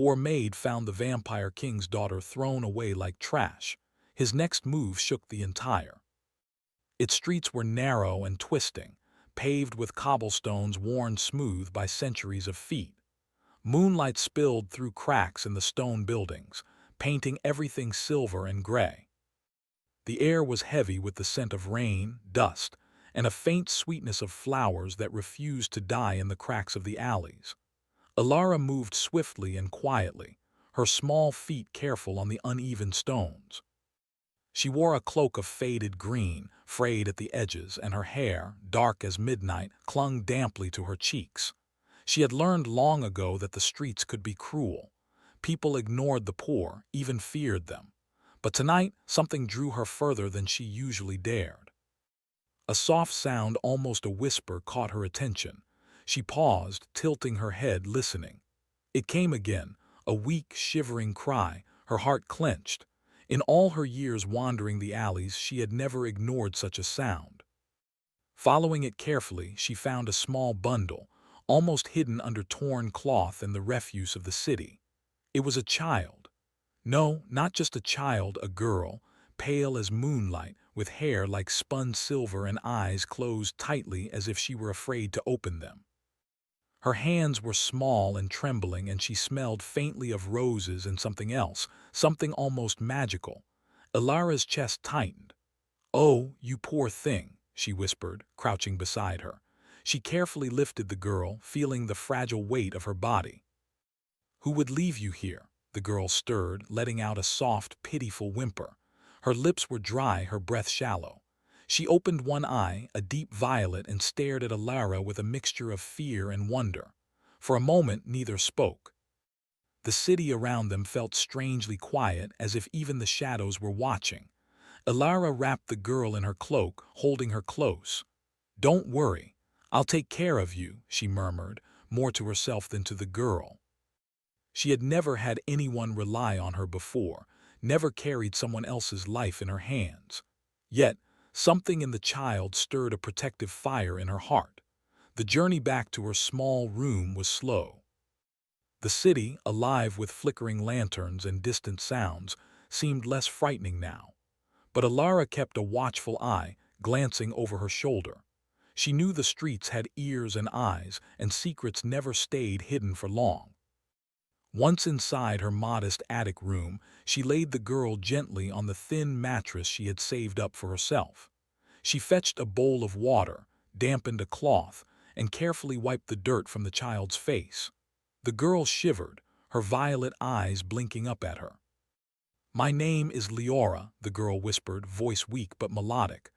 poor Maid found the Vampire King's daughter thrown away like trash. His next move shook the entire. Its streets were narrow and twisting, paved with cobblestones worn smooth by centuries of feet. Moonlight spilled through cracks in the stone buildings, painting everything silver and gray. The air was heavy with the scent of rain, dust, and a faint sweetness of flowers that refused to die in the cracks of the alleys. Alara moved swiftly and quietly, her small feet careful on the uneven stones. She wore a cloak of faded green, frayed at the edges, and her hair, dark as midnight, clung damply to her cheeks. She had learned long ago that the streets could be cruel. People ignored the poor, even feared them. But tonight, something drew her further than she usually dared. A soft sound, almost a whisper, caught her attention. She paused, tilting her head, listening. It came again, a weak, shivering cry, her heart clenched. In all her years wandering the alleys, she had never ignored such a sound. Following it carefully, she found a small bundle, almost hidden under torn cloth and the refuse of the city. It was a child. No, not just a child, a girl, pale as moonlight, with hair like spun silver and eyes closed tightly as if she were afraid to open them. Her hands were small and trembling, and she smelled faintly of roses and something else, something almost magical. Alara's chest tightened. "Oh, you poor thing," she whispered, crouching beside her. She carefully lifted the girl, feeling the fragile weight of her body. "Who would leave you here?" The girl stirred, letting out a soft, pitiful whimper. Her lips were dry, her breath shallow. She opened one eye, a deep violet, and stared at Alara with a mixture of fear and wonder. For a moment, neither spoke. The city around them felt strangely quiet, as if even the shadows were watching. Alara wrapped the girl in her cloak, holding her close. "Don't worry. I'll take care of you," she murmured, more to herself than to the girl. She had never had anyone rely on her before, never carried someone else's life in her hands. Yet, something in the child stirred a protective fire in her heart. The journey back to her small room was slow. The city, alive with flickering lanterns and distant sounds, seemed less frightening now. But Alara kept a watchful eye, glancing over her shoulder. She knew the streets had ears and eyes, and secrets never stayed hidden for long. Once inside her modest attic room, she laid the girl gently on the thin mattress she had saved up for herself. She fetched a bowl of water, dampened a cloth, and carefully wiped the dirt from the child's face. The girl shivered, her violet eyes blinking up at her. "My name is Leora," the girl whispered, voice weak but melodic.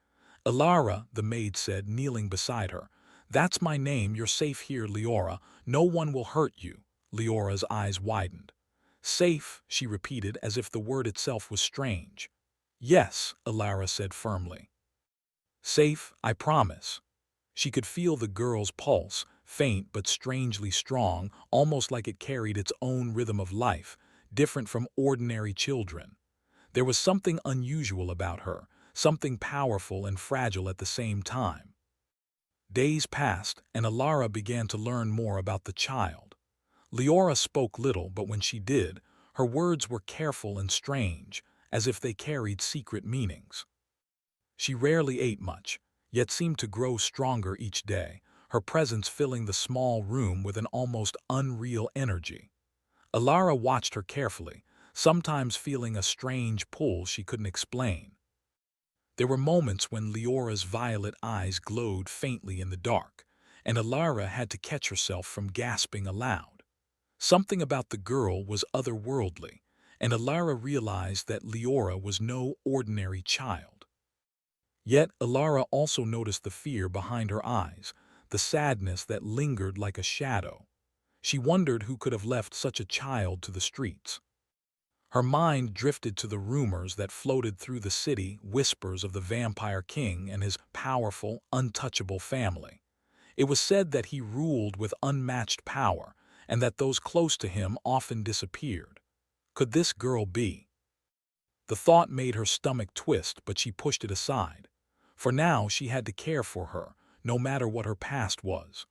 "Alara," the maid said, kneeling beside her. "That's my name. You're safe here, Leora. No one will hurt you." Leora's eyes widened. "Safe," she repeated, as if the word itself was strange. "Yes," Alara said firmly. "Safe, I promise." She could feel the girl's pulse, faint but strangely strong, almost like it carried its own rhythm of life, different from ordinary children. There was something unusual about her, something powerful and fragile at the same time. Days passed, and Alara began to learn more about the child. Leora spoke little, but when she did, her words were careful and strange, as if they carried secret meanings. She rarely ate much, yet seemed to grow stronger each day, her presence filling the small room with an almost unreal energy. Alara watched her carefully, sometimes feeling a strange pull she couldn't explain. There were moments when Leora's violet eyes glowed faintly in the dark, and Alara had to catch herself from gasping aloud. Something about the girl was otherworldly, and Alara realized that Leora was no ordinary child. Yet Alara also noticed the fear behind her eyes, the sadness that lingered like a shadow. She wondered who could have left such a child to the streets. Her mind drifted to the rumors that floated through the city, whispers of the Vampire King and his powerful, untouchable family. It was said that he ruled with unmatched power, and that those close to him often disappeared. Could this girl be? The thought made her stomach twist, but she pushed it aside. For now she had to care for her, no matter what her past was.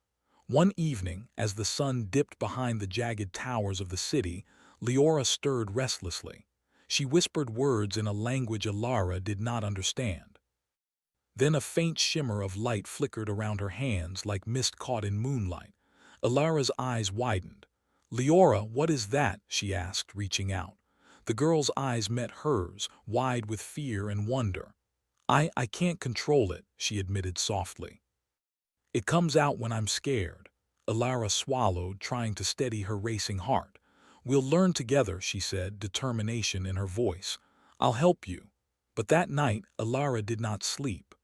One evening, as the sun dipped behind the jagged towers of the city, Leora stirred restlessly. She whispered words in a language Alara did not understand. Then a faint shimmer of light flickered around her hands like mist caught in moonlight. Alara's eyes widened. "Leora, what is that?" she asked, reaching out. The girl's eyes met hers, wide with fear and wonder. I can't control it," she admitted softly. "It comes out when I'm scared." Alara swallowed, trying to steady her racing heart. "We'll learn together," she said, determination in her voice. "I'll help you." But that night, Alara did not sleep.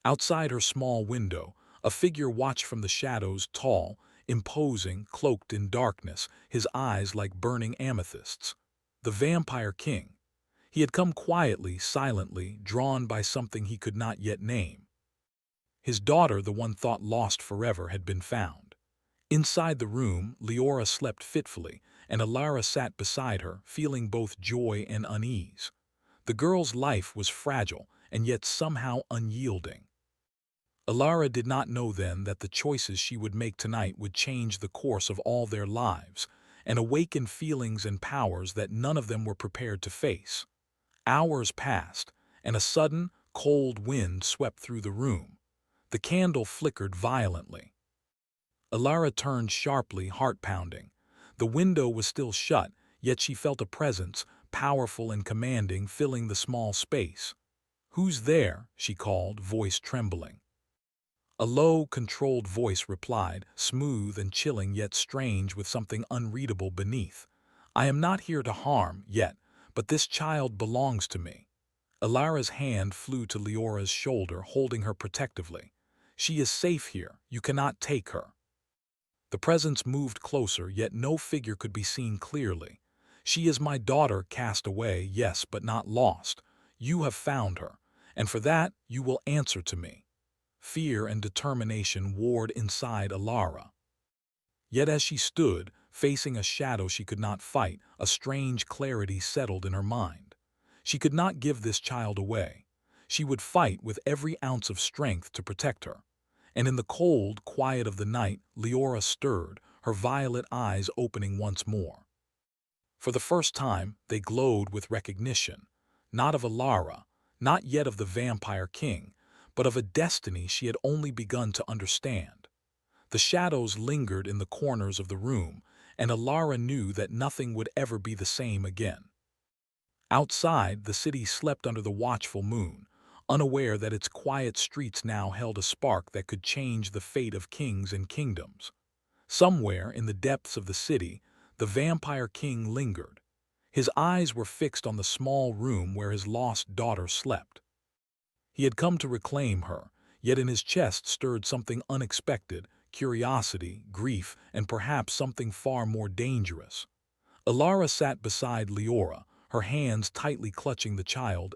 Outside her small window, a figure watched from the shadows, tall, imposing, cloaked in darkness, his eyes like burning amethysts. The Vampire King. He had come quietly, silently, drawn by something he could not yet name. His daughter, the one thought lost forever, had been found. Inside the room, Leora slept fitfully, and Alara sat beside her, feeling both joy and unease. The girl's life was fragile, and yet somehow unyielding. Alara did not know then that the choices she would make tonight would change the course of all their lives, and awaken feelings and powers that none of them were prepared to face. Hours passed, and a sudden, cold wind swept through the room. The candle flickered violently. Alara turned sharply, heart-pounding. The window was still shut, yet she felt a presence, powerful and commanding, filling the small space. "Who's there?" she called, voice trembling. A low, controlled voice replied, smooth and chilling yet strange with something unreadable beneath. "I am not here to harm, yet, but this child belongs to me." Alara's hand flew to Leora's shoulder, holding her protectively. "She is safe here. You cannot take her." The presence moved closer, yet no figure could be seen clearly. "She is my daughter, cast away, yes, but not lost. You have found her, and for that you will answer to me." Fear and determination warred inside Alara. Yet as she stood, facing a shadow she could not fight, a strange clarity settled in her mind. She could not give this child away. She would fight with every ounce of strength to protect her. And in the cold quiet of the night, Leora stirred, her violet eyes opening once more. For the first time, they glowed with recognition, not of Alara, not yet of the Vampire King, but of a destiny she had only begun to understand. The shadows lingered in the corners of the room, and Alara knew that nothing would ever be the same again. Outside, the city slept under the watchful moon, unaware that its quiet streets now held a spark that could change the fate of kings and kingdoms. Somewhere in the depths of the city, the Vampire King lingered. His eyes were fixed on the small room where his lost daughter slept. He had come to reclaim her, yet in his chest stirred something unexpected, curiosity, grief, and perhaps something far more dangerous. Alara sat beside Leora, her hands tightly clutching the child's.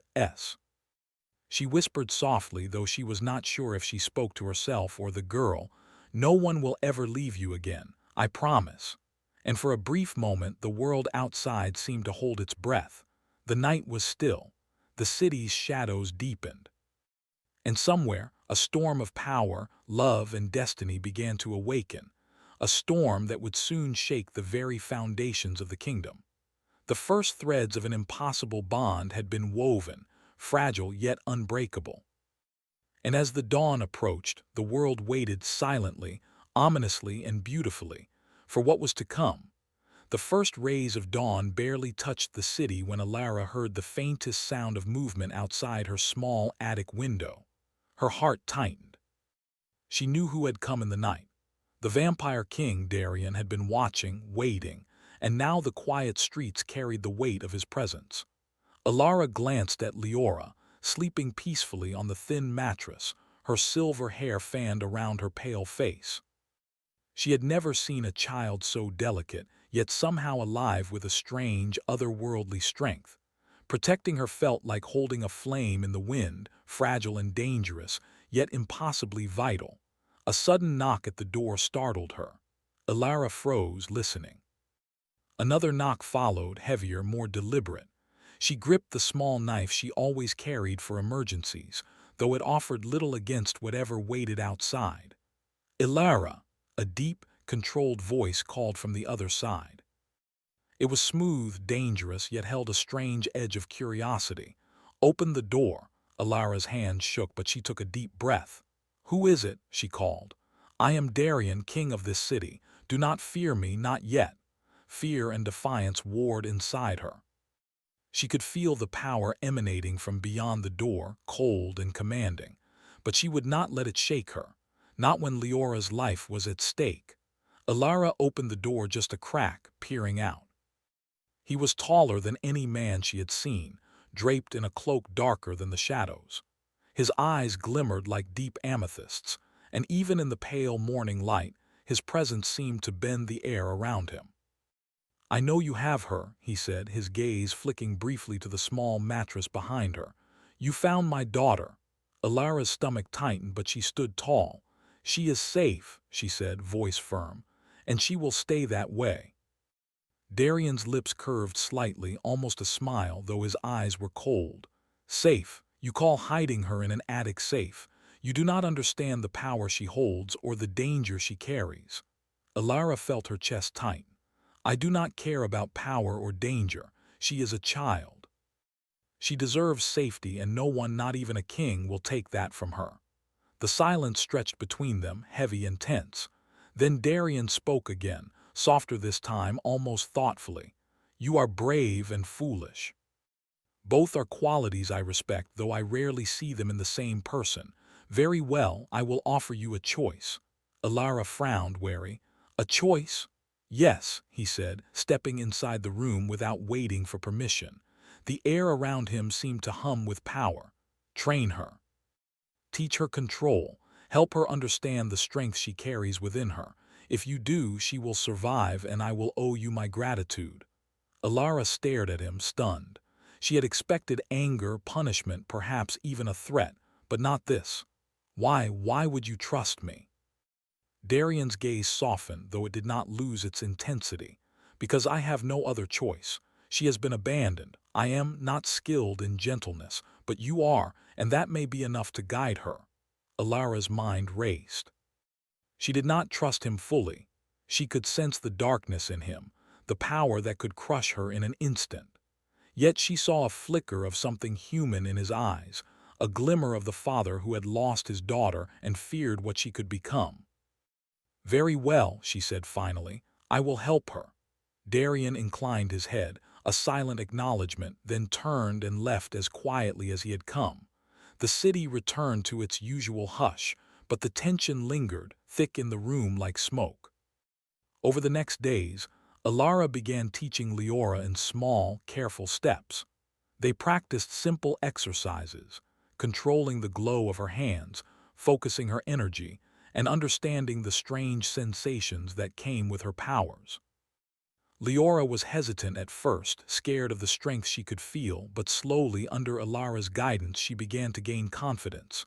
She whispered softly, though she was not sure if she spoke to herself or the girl, "No one will ever leave you again, I promise." And for a brief moment the world outside seemed to hold its breath. The night was still. The city's shadows deepened. And somewhere, a storm of power, love, and destiny began to awaken, a storm that would soon shake the very foundations of the kingdom. The first threads of an impossible bond had been woven, fragile yet unbreakable. And as the dawn approached, the world waited silently, ominously, and beautifully for what was to come. The first rays of dawn barely touched the city when Alara heard the faintest sound of movement outside her small attic window. Her heart tightened. She knew who had come in the night. The Vampire King, Darien, had been watching, waiting, and now the quiet streets carried the weight of his presence. Alara glanced at Leora, sleeping peacefully on the thin mattress, her silver hair fanned around her pale face. She had never seen a child so delicate, yet somehow alive with a strange, otherworldly strength. Protecting her felt like holding a flame in the wind, fragile and dangerous, yet impossibly vital. A sudden knock at the door startled her. Alara froze, listening. Another knock followed, heavier, more deliberate. She gripped the small knife she always carried for emergencies, though it offered little against whatever waited outside. "Alara," a deep, controlled voice called from the other side. It was smooth, dangerous, yet held a strange edge of curiosity. "Open the door." Alara's hand shook, but she took a deep breath. "Who is it?" she called. "I am Darien, king of this city. Do not fear me, not yet." Fear and defiance warred inside her. She could feel the power emanating from beyond the door, cold and commanding. But she would not let it shake her, not when Leora's life was at stake. Alara opened the door just a crack, peering out. He was taller than any man she had seen, draped in a cloak darker than the shadows. His eyes glimmered like deep amethysts, and even in the pale morning light, his presence seemed to bend the air around him. "I know you have her," he said, his gaze flicking briefly to the small mattress behind her. "You found my daughter." Alara's stomach tightened, but she stood tall. "She is safe," she said, voice firm, "and she will stay that way." Darian's lips curved slightly, almost a smile, though his eyes were cold. "Safe? You call hiding her in an attic safe? You do not understand the power she holds or the danger she carries." Alara felt her chest tighten. "I do not care about power or danger. She is a child. She deserves safety, and no one, not even a king, will take that from her." The silence stretched between them, heavy and tense. Then Darien spoke again, softer this time, almost thoughtfully. "You are brave and foolish. Both are qualities I respect, though I rarely see them in the same person. Very well, I will offer you a choice." Alara frowned, wary. "A choice?" "Yes," he said, stepping inside the room without waiting for permission. The air around him seemed to hum with power. "Train her. Teach her control. Help her understand the strength she carries within her. If you do, she will survive, and I will owe you my gratitude." Alara stared at him, stunned. She had expected anger, punishment, perhaps even a threat, but not this. Why would you trust me?" Darian's gaze softened, though it did not lose its intensity. "Because I have no other choice. She has been abandoned. I am not skilled in gentleness, but you are, and that may be enough to guide her." Alara's mind raced. She did not trust him fully. She could sense the darkness in him, the power that could crush her in an instant. Yet she saw a flicker of something human in his eyes, a glimmer of the father who had lost his daughter and feared what she could become. "Very well," she said finally, "I will help her." Darien inclined his head, a silent acknowledgement, then turned and left as quietly as he had come. The city returned to its usual hush, but the tension lingered, thick in the room like smoke. Over the next days, Alara began teaching Leora in small, careful steps. They practiced simple exercises, controlling the glow of her hands, focusing her energy, and understanding the strange sensations that came with her powers. Leora was hesitant at first, scared of the strength she could feel, but slowly, under Alara's guidance, she began to gain confidence.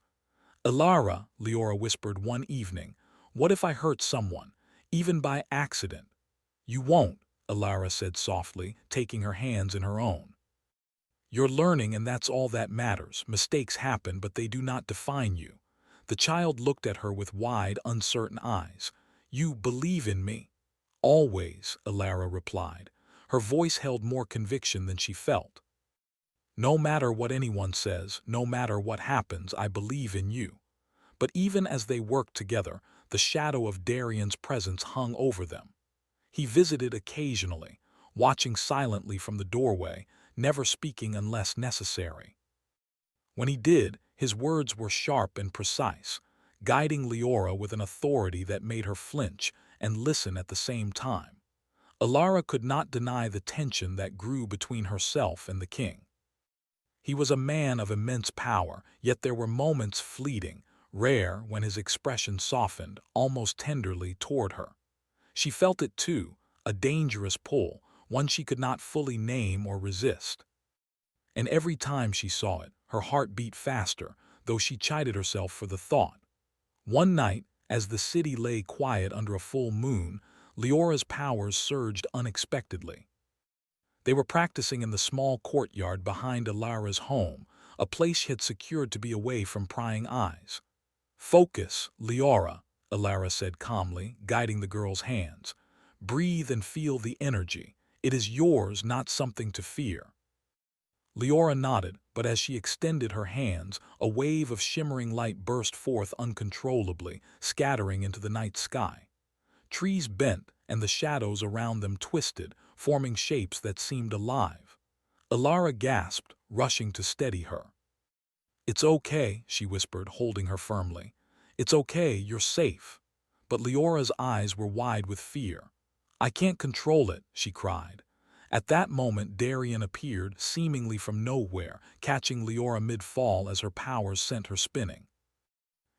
"Alara," Leora whispered one evening, "what if I hurt someone, even by accident?" "You won't," Alara said softly, taking her hands in her own. "You're learning, and that's all that matters. Mistakes happen, but they do not define you." The child looked at her with wide, uncertain eyes. "You believe in me?" "Always," Alara replied. Her voice held more conviction than she felt. "No matter what anyone says, no matter what happens, I believe in you." But even as they worked together, the shadow of Darian's presence hung over them. He visited occasionally, watching silently from the doorway, never speaking unless necessary. When he did, his words were sharp and precise, guiding Leora with an authority that made her flinch and listen at the same time. Alara could not deny the tension that grew between herself and the king. He was a man of immense power, yet there were moments, fleeting, rare, when his expression softened, almost tenderly, toward her. She felt it too, a dangerous pull, one she could not fully name or resist. And every time she saw it, her heart beat faster, though she chided herself for the thought. One night, as the city lay quiet under a full moon, Leora's powers surged unexpectedly. They were practicing in the small courtyard behind Alara's home, a place she had secured to be away from prying eyes. "Focus, Leora," Alara said calmly, guiding the girl's hands. "Breathe and feel the energy. It is yours, not something to fear." Leora nodded, but as she extended her hands, a wave of shimmering light burst forth uncontrollably, scattering into the night sky. Trees bent, and the shadows around them twisted, forming shapes that seemed alive. Alara gasped, rushing to steady her. "It's okay," she whispered, holding her firmly. "It's okay, you're safe." But Leora's eyes were wide with fear. "I can't control it," she cried. At that moment Darien appeared, seemingly from nowhere, catching Leora mid-fall as her powers sent her spinning.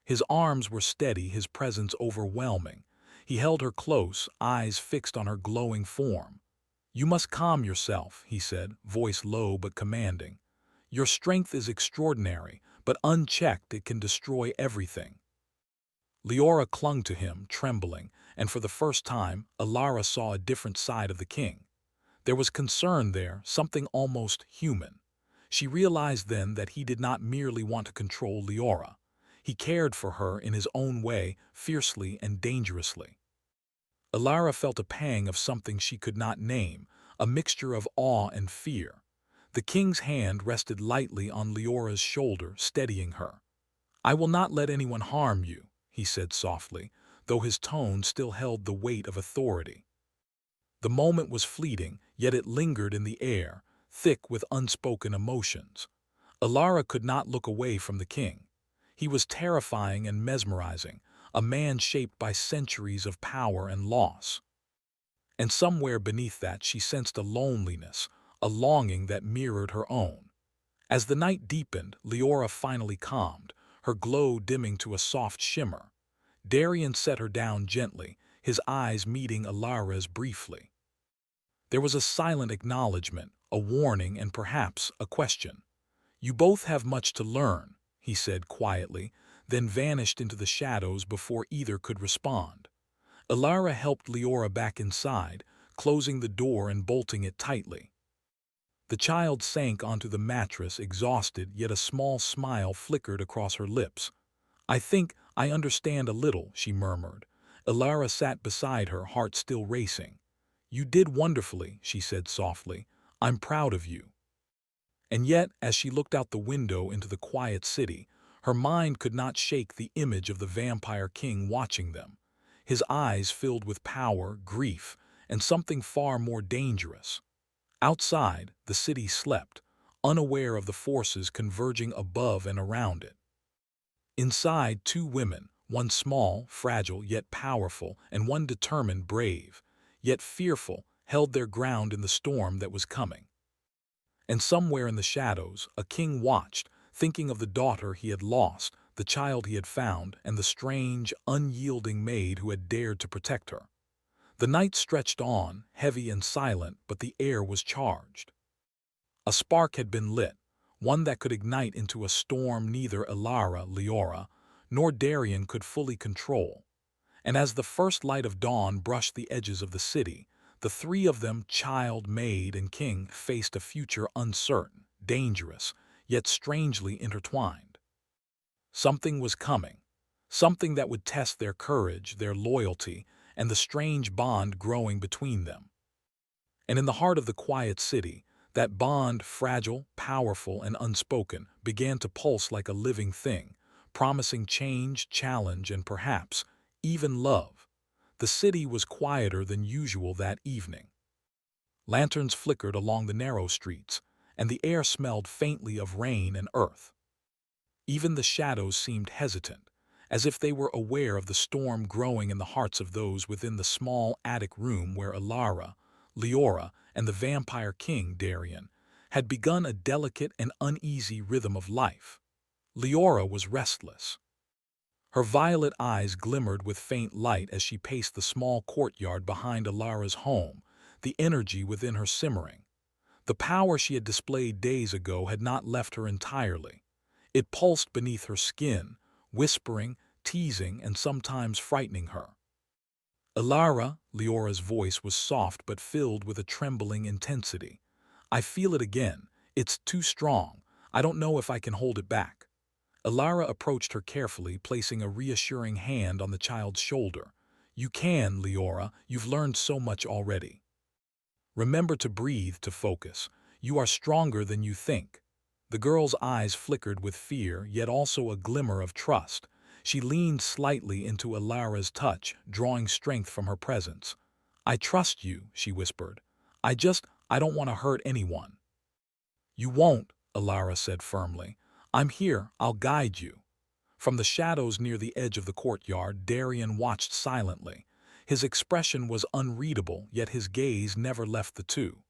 His arms were steady, his presence overwhelming. He held her close, eyes fixed on her glowing form. "You must calm yourself," he said, voice low but commanding. "Your strength is extraordinary, but unchecked it can destroy everything." Leora clung to him, trembling, and for the first time, Alara saw a different side of the king. There was concern there, something almost human. She realized then that he did not merely want to control Leora. He cared for her in his own way, fiercely and dangerously. Alara felt a pang of something she could not name, a mixture of awe and fear. The king's hand rested lightly on Leora's shoulder, steadying her. "I will not let anyone harm you," he said softly, though his tone still held the weight of authority. The moment was fleeting, yet it lingered in the air, thick with unspoken emotions. Alara could not look away from the king. He was terrifying and mesmerizing, a man shaped by centuries of power and loss. And somewhere beneath that she sensed a loneliness, a longing that mirrored her own. As the night deepened, Leora finally calmed, her glow dimming to a soft shimmer. Darien set her down gently, his eyes meeting Alara's briefly. There was a silent acknowledgement, a warning, and perhaps a question. "You both have much to learn," he said quietly, then vanished into the shadows before either could respond. Alara helped Leora back inside, closing the door and bolting it tightly. The child sank onto the mattress, exhausted, yet a small smile flickered across her lips. "I think I understand a little," she murmured. Alara sat beside her, heart still racing. "You did wonderfully," she said softly. "I'm proud of you." And yet, as she looked out the window into the quiet city, her mind could not shake the image of the vampire king watching them. His eyes filled with power, grief, and something far more dangerous. Outside, the city slept, unaware of the forces converging above and around it. Inside, two women, one small, fragile, yet powerful, and one determined, brave, yet fearful, held their ground in the storm that was coming. And somewhere in the shadows, a king watched, thinking of the daughter he had lost, the child he had found, and the strange, unyielding maid who had dared to protect her. The night stretched on, heavy and silent, but the air was charged. A spark had been lit, one that could ignite into a storm neither Alara, Leora, nor Darien could fully control. And as the first light of dawn brushed the edges of the city, the three of them, child, maid, and king, faced a future uncertain, dangerous, yet strangely intertwined. Something was coming, something that would test their courage, their loyalty, and the strange bond growing between them. And in the heart of the quiet city, that bond, fragile, powerful, and unspoken, began to pulse like a living thing, promising change, challenge, and perhaps even love. The city was quieter than usual that evening. Lanterns flickered along the narrow streets, and the air smelled faintly of rain and earth. Even the shadows seemed hesitant, as if they were aware of the storm growing in the hearts of those within the small attic room where Alara, Leora, and the vampire king, Darien, had begun a delicate and uneasy rhythm of life. Leora was restless. Her violet eyes glimmered with faint light as she paced the small courtyard behind Alara's home, the energy within her simmering. The power she had displayed days ago had not left her entirely. It pulsed beneath her skin, whispering, teasing, and sometimes frightening her. "Alara," Leora's voice was soft but filled with a trembling intensity. "I feel it again. It's too strong. I don't know if I can hold it back." Alara approached her carefully, placing a reassuring hand on the child's shoulder. "You can, Leora. You've learned so much already." Remember to breathe to focus. You are stronger than you think." The girl's eyes flickered with fear, yet also a glimmer of trust. She leaned slightly into Alara's touch, drawing strength from her presence. "I trust you," she whispered. I don't want to hurt anyone." "You won't," Alara said firmly. "I'm here, I'll guide you." From the shadows near the edge of the courtyard, Darian watched silently. His expression was unreadable, yet his gaze never left the two.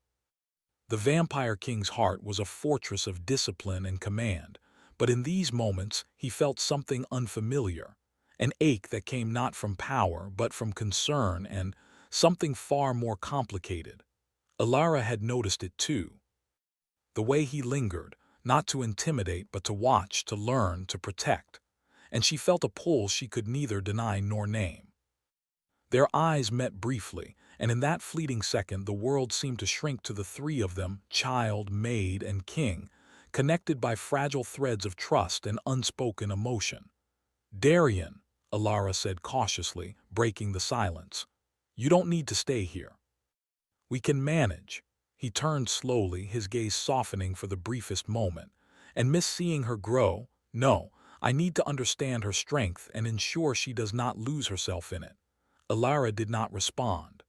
The Vampire King's heart was a fortress of discipline and command, but in these moments he felt something unfamiliar, an ache that came not from power but from concern and something far more complicated. Alara had noticed it too. The way he lingered, not to intimidate but to watch, to learn, to protect, and she felt a pull she could neither deny nor name. Their eyes met briefly, and in that fleeting second the world seemed to shrink to the three of them, child, maid, and king, connected by fragile threads of trust and unspoken emotion. "Darian," Alara said cautiously, breaking the silence, "you don't need to stay here. We can manage." He turned slowly, his gaze softening for the briefest moment, and miss seeing her grow. "No, I need to understand her strength and ensure she does not lose herself in it." Alara did not respond.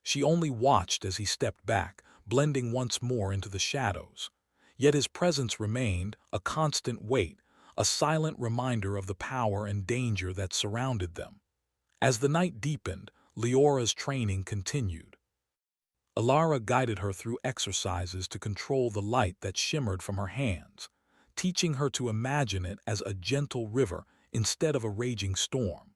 She only watched as he stepped back, blending once more into the shadows. Yet his presence remained, a constant weight, a silent reminder of the power and danger that surrounded them. As the night deepened, Leora's training continued. Alara guided her through exercises to control the light that shimmered from her hands, teaching her to imagine it as a gentle river instead of a raging storm.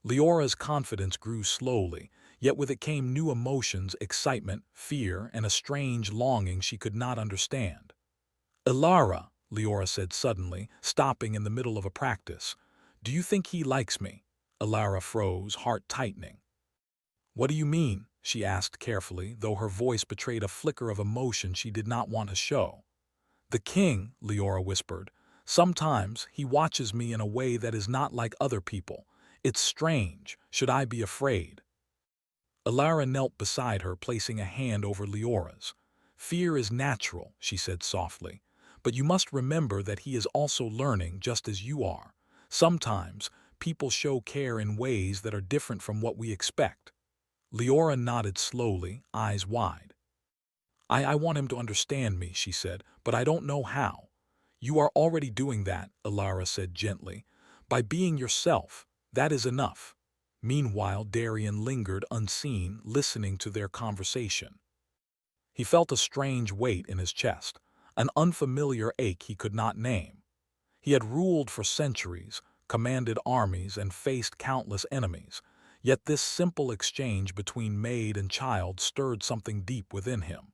Leora's confidence grew slowly, yet with it came new emotions, excitement, fear, and a strange longing she could not understand. "Alara," Leora said suddenly, stopping in the middle of a practice, "do you think he likes me?" Alara froze, heart tightening. "What do you mean?" she asked carefully, though her voice betrayed a flicker of emotion she did not want to show. "The king," Leora whispered, "sometimes he watches me in a way that is not like other people. It's strange. Should I be afraid?" Alara knelt beside her, placing a hand over Leora's. "Fear is natural," she said softly, "but you must remember that he is also learning just as you are. Sometimes people show care in ways that are different from what we expect." Leora nodded slowly, eyes wide. I want him to understand me," she said, "but I don't know how." "You are already doing that," Alara said gently. "By being yourself, that is enough." Meanwhile, Darian lingered unseen, listening to their conversation. He felt a strange weight in his chest, an unfamiliar ache he could not name. He had ruled for centuries, commanded armies, and faced countless enemies, yet this simple exchange between maid and child stirred something deep within him.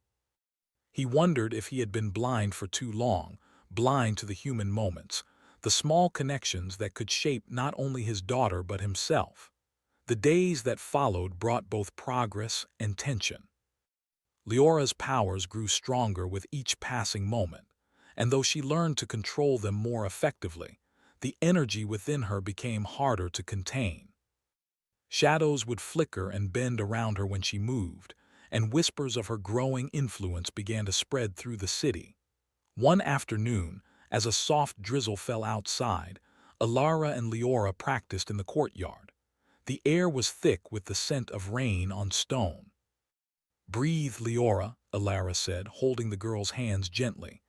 He wondered if he had been blind for too long, blind to the human moments, the small connections that could shape not only his daughter but himself. The days that followed brought both progress and tension. Leora's powers grew stronger with each passing moment, and though she learned to control them more effectively, the energy within her became harder to contain. Shadows would flicker and bend around her when she moved, and whispers of her growing influence began to spread through the city. One afternoon, as a soft drizzle fell outside, Alara and Leora practiced in the courtyard. The air was thick with the scent of rain on stone. "Breathe, Leora," Alara said, holding the girl's hands gently.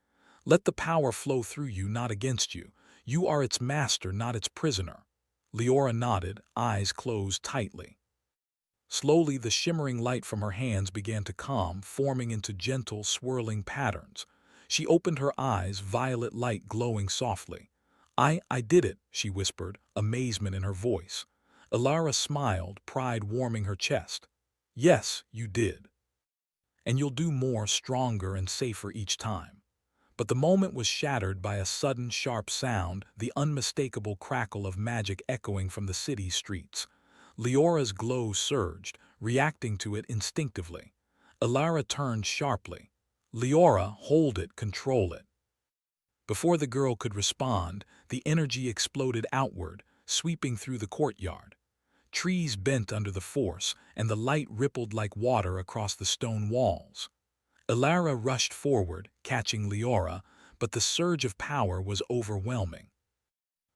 "Let the power flow through you, not against you. You are its master, not its prisoner." Leora nodded, eyes closed tightly. Slowly, the shimmering light from her hands began to calm, forming into gentle, swirling patterns. She opened her eyes, violet light glowing softly. I did it," she whispered, amazement in her voice. Alara smiled, pride warming her chest. "Yes, you did. And you'll do more, stronger and safer each time." But the moment was shattered by a sudden, sharp sound, the unmistakable crackle of magic echoing from the city's streets. Leora's glow surged, reacting to it instinctively. Alara turned sharply. "Leora, hold it, control it." Before the girl could respond, the energy exploded outward, sweeping through the courtyard. Trees bent under the force, and the light rippled like water across the stone walls. Ilara rushed forward, catching Leora, but the surge of power was overwhelming.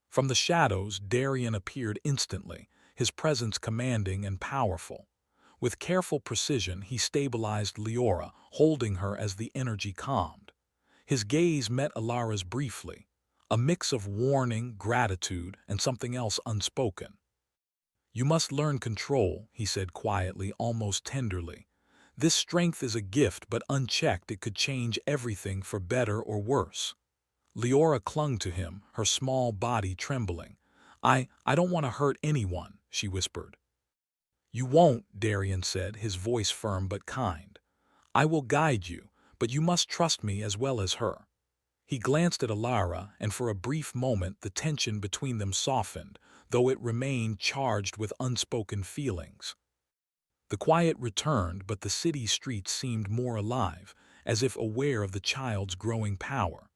From the shadows, Darien appeared instantly, his presence commanding and powerful. With careful precision, he stabilized Leora, holding her as the energy calmed. His gaze met Ilara's briefly, a mix of warning, gratitude, and something else unspoken. "You must learn control," he said quietly, almost tenderly. "This strength is a gift, but unchecked it could change everything for better or worse." Leora clung to him, her small body trembling. I don't want to hurt anyone," she whispered. "You won't," Darien said, his voice firm but kind. "I will guide you, but you must trust me as well as her." He glanced at Ilara, and for a brief moment the tension between them softened, though it remained charged with unspoken feelings. The quiet returned, but the city streets seemed more alive, as if aware of the child's growing power.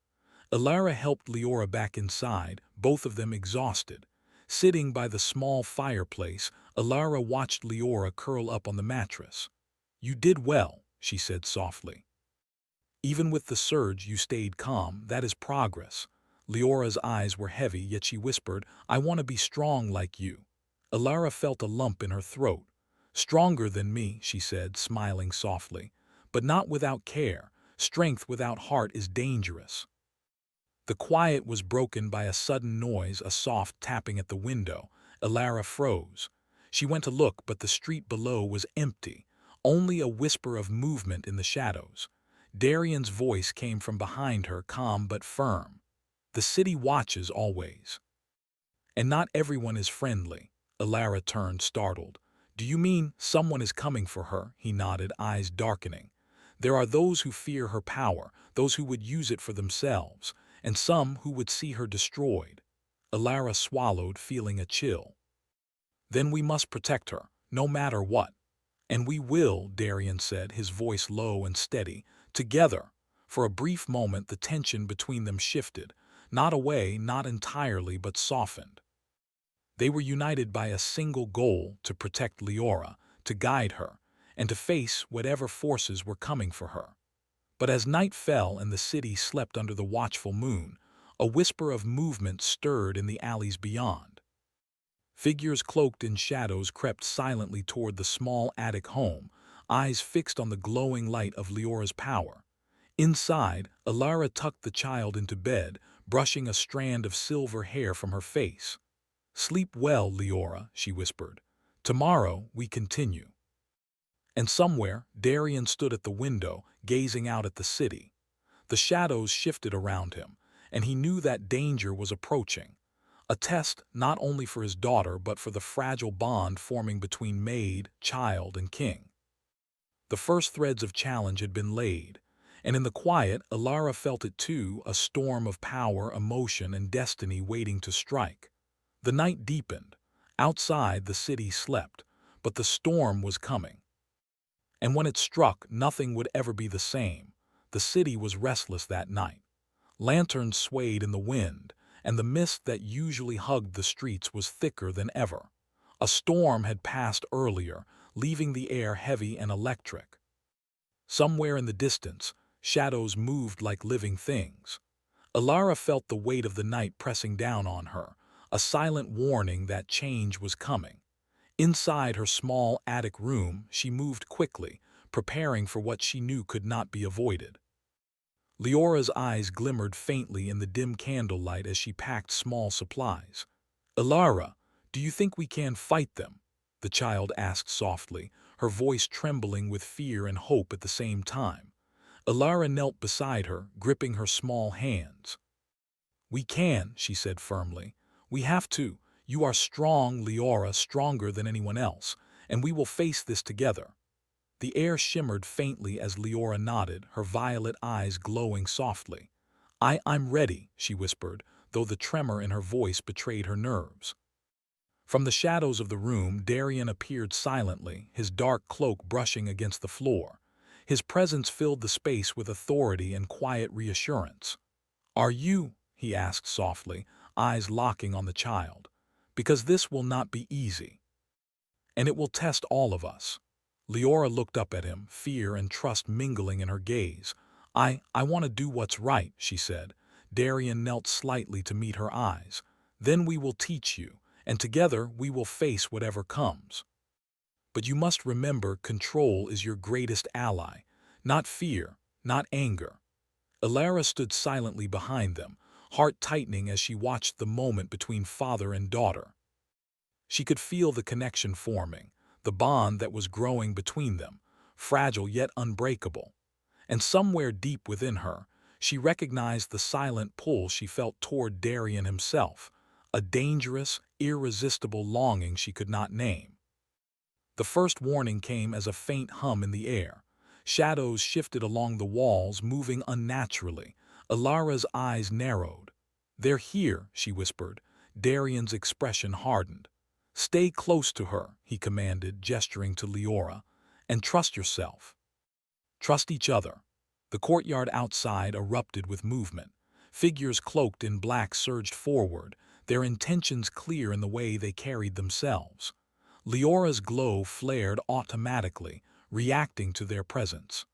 Ilara helped Leora back inside, both of them exhausted. Sitting by the small fireplace, Ilara watched Leora curl up on the mattress. "You did well," she said softly. "Even with the surge, you stayed calm. That is progress." Leora's eyes were heavy, yet she whispered, "I want to be strong like you." Ilara felt a lump in her throat. "Stronger than me," she said, smiling softly. "But not without care. Strength without heart is dangerous." The quiet was broken by a sudden noise, a soft tapping at the window. Ilara froze. She went to look, but the street below was empty, only a whisper of movement in the shadows. Darien's voice came from behind her, calm but firm. "The city watches always. And not everyone is friendly." Ilara turned, startled. "Do you mean someone is coming for her?" He nodded, eyes darkening. "There are those who fear her power, those who would use it for themselves, and some who would see her destroyed." Ilara swallowed, feeling a chill. "Then we must protect her, no matter what." "And we will," Darien said, his voice low and steady. "Together." For a brief moment the tension between them shifted, not away, not entirely, but softened. They were united by a single goal: to protect Leora, to guide her, and to face whatever forces were coming for her. But as night fell and the city slept under the watchful moon, a whisper of movement stirred in the alleys beyond. Figures cloaked in shadows crept silently toward the small attic home, eyes fixed on the glowing light of Leora's power. Inside, Ilara tucked the child into bed, brushing a strand of silver hair from her face. "Sleep well, Leora," she whispered. "Tomorrow we continue." And somewhere, Darien stood at the window, gazing out at the city. The shadows shifted around him, and he knew that danger was approaching. A test not only for his daughter, but for the fragile bond forming between maid, child, and king. The first threads of challenge had been laid, and in the quiet, Ilara felt it too, a storm of power, emotion, and destiny waiting to strike. The night deepened. Outside, the city slept, but the storm was coming. And when it struck, nothing would ever be the same. The city was restless that night. Lanterns swayed in the wind, and the mist that usually hugged the streets was thicker than ever. A storm had passed earlier, leaving the air heavy and electric. Somewhere in the distance, shadows moved like living things. Ilara felt the weight of the night pressing down on her, a silent warning that change was coming. Inside her small attic room, she moved quickly, preparing for what she knew could not be avoided. Leora's eyes glimmered faintly in the dim candlelight as she packed small supplies. "Ilara, do you think we can fight them?" the child asked softly, her voice trembling with fear and hope at the same time. Ilara knelt beside her, gripping her small hands. "We can," she said firmly. "We have to. You are strong, Leora, stronger than anyone else, and we will face this together." The air shimmered faintly as Leora nodded, her violet eyes glowing softly. I'm ready," she whispered, though the tremor in her voice betrayed her nerves. From the shadows of the room, Darien appeared silently, his dark cloak brushing against the floor. His presence filled the space with authority and quiet reassurance. "Are you?" he asked softly, eyes locking on the child. "Because this will not be easy." and it will test all of us. Leora looked up at him, fear and trust mingling in her gaze. I want to do what's right, she said. Darian knelt slightly to meet her eyes. Then we will teach you, and together we will face whatever comes. But you must remember control is your greatest ally, not fear, not anger. Elara stood silently behind them, heart tightening as she watched the moment between father and daughter. She could feel the connection forming, the bond that was growing between them, fragile yet unbreakable. And somewhere deep within her, she recognized the silent pull she felt toward Darian himself, a dangerous, irresistible longing she could not name. The first warning came as a faint hum in the air. Shadows shifted along the walls, moving unnaturally. Alara's eyes narrowed. "They're here," she whispered. Darian's expression hardened. "Stay close to her," he commanded, gesturing to Leora, "and trust yourself. Trust each other." The courtyard outside erupted with movement. Figures cloaked in black surged forward, their intentions clear in the way they carried themselves. Leora's glow flared automatically, reacting to their presence.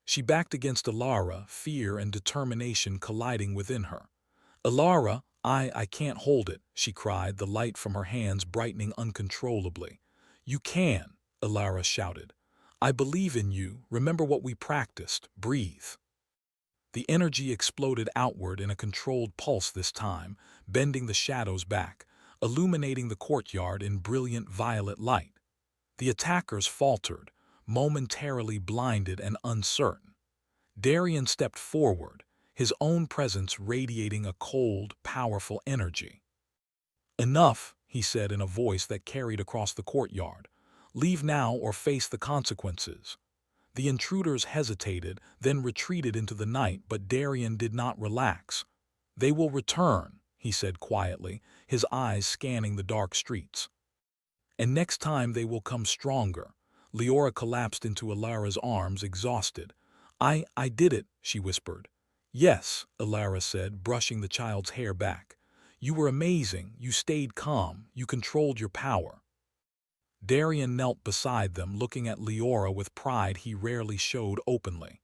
She backed against Alara, fear and determination colliding within her. "Alara, I can't hold it," she cried, the light from her hands brightening uncontrollably. "You can," Alara shouted. "I believe in you. Remember what we practiced. Breathe." The energy exploded outward in a controlled pulse this time, bending the shadows back, illuminating the courtyard in brilliant violet light. The attackers faltered, momentarily blinded and uncertain. Darian stepped forward, his own presence radiating a cold, powerful energy. "Enough," he said in a voice that carried across the courtyard. "Leave now or face the consequences." The intruders hesitated, then retreated into the night, but Darian did not relax. "They will return," he said quietly, his eyes scanning the dark streets. "And next time they will come stronger." Leora collapsed into Alara's arms, exhausted. I did it," she whispered. "Yes," Alara said, brushing the child's hair back. "You were amazing, you stayed calm, you controlled your power." Darian knelt beside them, looking at Leora with pride he rarely showed openly.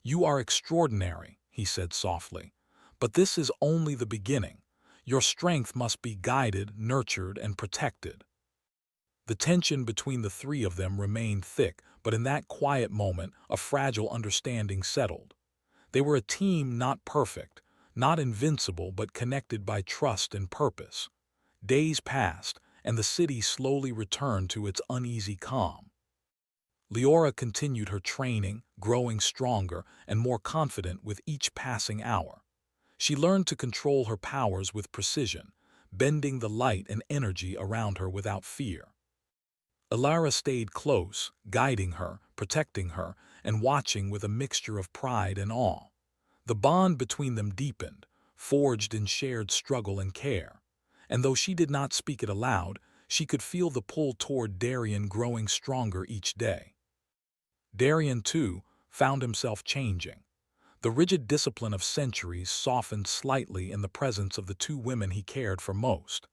"You are extraordinary," he said softly. "But this is only the beginning. Your strength must be guided, nurtured, and protected." The tension between the three of them remained thick, but in that quiet moment, a fragile understanding settled. They were a team not perfect, not invincible, but connected by trust and purpose. Days passed, and the city slowly returned to its uneasy calm. Leora continued her training, growing stronger and more confident with each passing hour. She learned to control her powers with precision, bending the light and energy around her without fear. Alara stayed close, guiding her, protecting her, and watching with a mixture of pride and awe. The bond between them deepened, forged in shared struggle and care. And though she did not speak it aloud, she could feel the pull toward Darian growing stronger each day. Darian, too, found himself changing. The rigid discipline of centuries softened slightly in the presence of the two women he cared for most.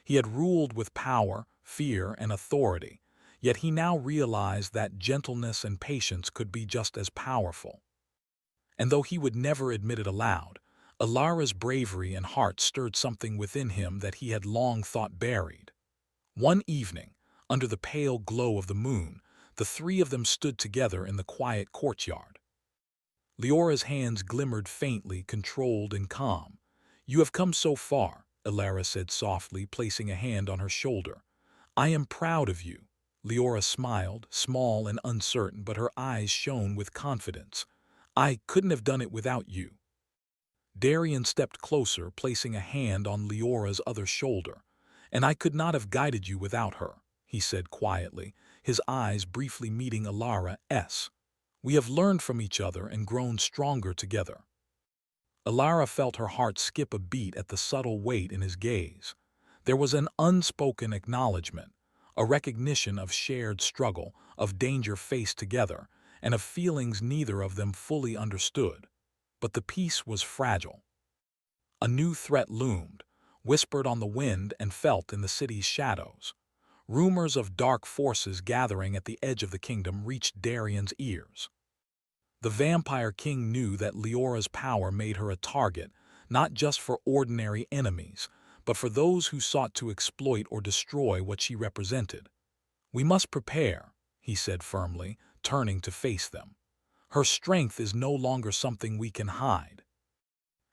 He had ruled with power, fear, and authority, yet he now realized that gentleness and patience could be just as powerful. And though he would never admit it aloud, Alara's bravery and heart stirred something within him that he had long thought buried. One evening, under the pale glow of the moon, the three of them stood together in the quiet courtyard. Leora's hands glimmered faintly, controlled and calm. "You have come so far," Alara said softly, placing a hand on her shoulder. "I am proud of you." Leora smiled, small and uncertain, but her eyes shone with confidence. "I couldn't have done it without you." Darian stepped closer, placing a hand on Leora's other shoulder. "And I could not have guided you without her," he said quietly, his eyes briefly meeting Alara's. "We have learned from each other and grown stronger together." Alara felt her heart skip a beat at the subtle weight in his gaze. There was an unspoken acknowledgement, a recognition of shared struggle, of danger faced together, and of feelings neither of them fully understood. But the peace was fragile. A new threat loomed, whispered on the wind and felt in the city's shadows. Rumors of dark forces gathering at the edge of the kingdom reached Darien's ears. The Vampire King knew that Leora's power made her a target, not just for ordinary enemies, but for those who sought to exploit or destroy what she represented. "We must prepare," he said firmly, turning to face them. "Her strength is no longer something we can hide.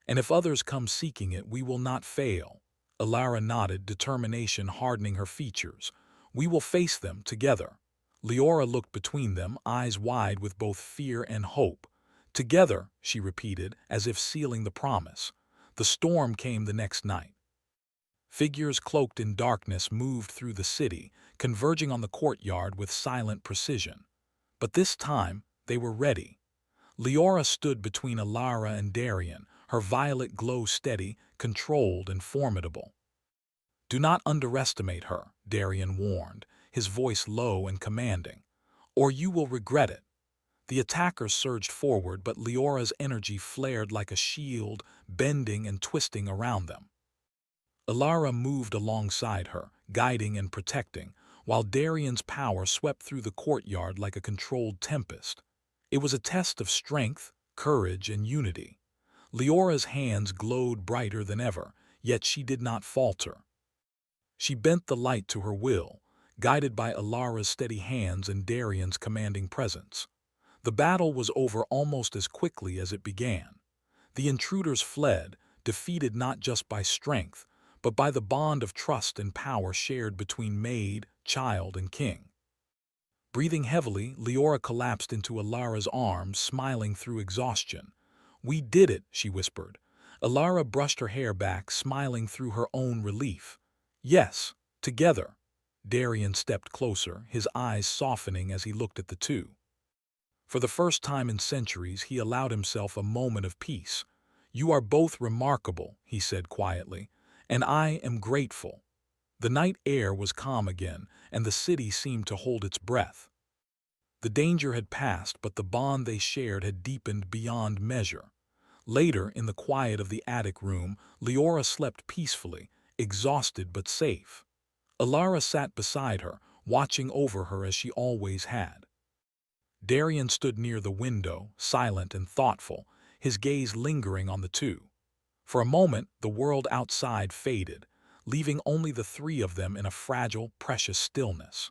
And if others come seeking it, we will not fail." Alara nodded, determination hardening her features. "We will face them together." Leora looked between them, eyes wide with both fear and hope. "Together," she repeated, as if sealing the promise. The storm came the next night. Figures cloaked in darkness moved through the city, converging on the courtyard with silent precision. But this time, they were ready. Leora stood between Alara and Darien, her violet glow steady, controlled, and formidable. "Do not underestimate her," Darien warned, his voice low and commanding, "or you will regret it." The attackers surged forward, but Leora's energy flared like a shield, bending and twisting around them. Alara moved alongside her, guiding and protecting, while Darien's power swept through the courtyard like a controlled tempest. It was a test of strength, courage, and unity. Leora's hands glowed brighter than ever, yet she did not falter. She bent the light to her will, guided by Alara's steady hands and Darien's commanding presence. The battle was over almost as quickly as it began. The intruders fled, defeated not just by strength, but by the bond of trust and power shared between maid, child, and king. Breathing heavily, Leora collapsed into Alara's arms, smiling through exhaustion. "We did it," she whispered. Alara brushed her hair back, smiling through her own relief. "Yes, together." Darien stepped closer, his eyes softening as he looked at the two. For the first time in centuries, he allowed himself a moment of peace. "You are both remarkable," he said quietly, "and I am grateful." The night air was calm again, and the city seemed to hold its breath. The danger had passed, but the bond they shared had deepened beyond measure. Later, in the quiet of the attic room, Leora slept peacefully, exhausted but safe. Alara sat beside her, watching over her as she always had. Darien stood near the window, silent and thoughtful, his gaze lingering on the two. For a moment, the world outside faded, leaving only the three of them in a fragile, precious stillness.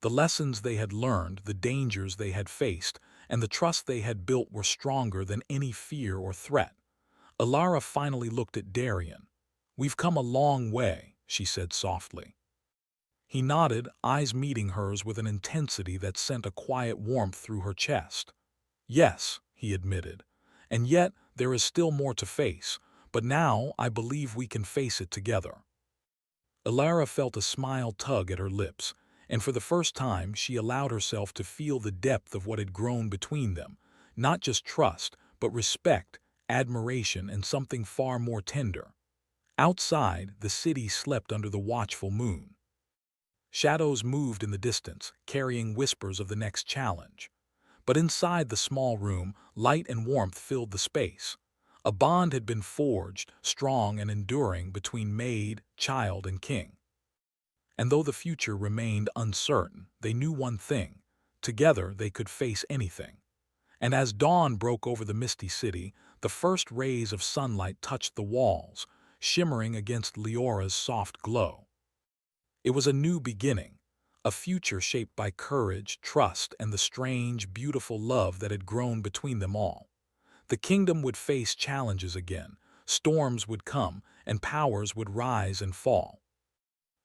The lessons they had learned, the dangers they had faced, and the trust they had built were stronger than any fear or threat. Alara finally looked at Darien. "We've come a long way," she said softly. He nodded, eyes meeting hers with an intensity that sent a quiet warmth through her chest. "Yes," he admitted, "and yet there is still more to face, but now I believe we can face it together." Alara felt a smile tug at her lips, and for the first time she allowed herself to feel the depth of what had grown between them, not just trust, but respect, admiration, and something far more tender. Outside, the city slept under the watchful moon. Shadows moved in the distance, carrying whispers of the next challenge. But inside the small room, light and warmth filled the space. A bond had been forged, strong and enduring, between maid, child, and king. And though the future remained uncertain, they knew one thing: together they could face anything. And as dawn broke over the misty city, the first rays of sunlight touched the walls, shimmering against Leora's soft glow. It was a new beginning, a future shaped by courage, trust, and the strange, beautiful love that had grown between them all. The kingdom would face challenges again, storms would come, and powers would rise and fall.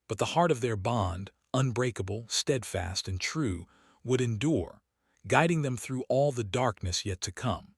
But the heart of their bond, unbreakable, steadfast, and true, would endure, guiding them through all the darkness yet to come.